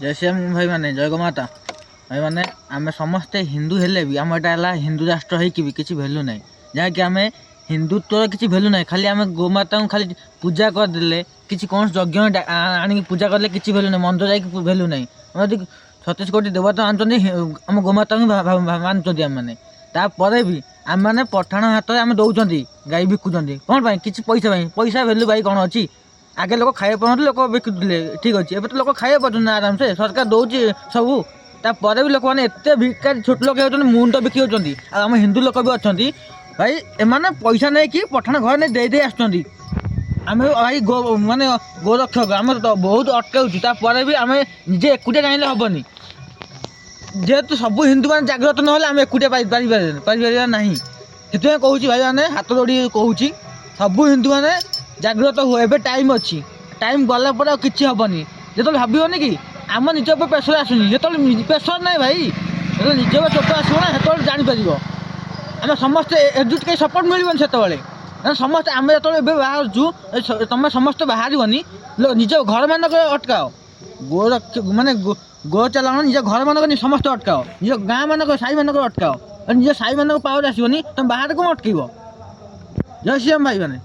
जय श्री राम भाई माने जय गोमाता भाई माने आम समस्ते हिंदू हेले भी आम एटा हिंदू राष्ट्र है कि किसी भैल्यू ना जहाँकि आम हिंदुत्वर किसी भैल्यू ना खाली आम गोमाता को खाली पूजा करदे किसी कौन यज्ञ आनी पूजा करले किसी भैल्यू ना मंदिर जाकि भैल्यू ना यदि 36 कोटी देवता मानते आम गोमाता मानुंट आम मैंने तापर भी आम मैंने पठाण हाथ में आम दौरान गाई बिकुंट कौन किसी पैसा भैल्यू भाई कौन अच्छी आगे लोक खाया पाते लोक बिकुले ठीक अच्छे एवं तो लोक खाया पार्टी आराम से सरकार दौर सबू तापर भी लोक मैंने एत भिकारी छोट लोक होती मुंड बिकी होती आम हिंदू लोक भी अच्छा भाई एम पैसा नहीं कि पठाण घर नहीं दे आम भाई गो माने गोरक्षक आम तो बहुत अटकाऊँ भी आम निजे एकुटिया चाहले हेनी जेहेतु सब हिंदू मैंने जागृत ना आम एकुटिया पारिपर ना से कहूँ भाई मैंने हाथ जोड़ी कहूँ सब हिंदू मैंने जागृत हुए एवं टाइम अच्छी टाइम गलापर कि हेनी जो भावन कि आम निज प्रेसर आसुनी जो प्रेसर ना भाई जो निज चोट आसो ना से जापर आम समस्ते एकजुट कहीं सपोर्ट मिलबन से समस्त आम जो बाहर तुम समस्त बाहर निज घर मानक अटकाओ गो माने गो चलाओ निज घर मानक समस्त अटकाओ निज गाँ मानक साई मानक अटकाओ निज साई मानक पावर आसोनी तुम बाहर कौन अटक जय श्री राम भाई मैंने।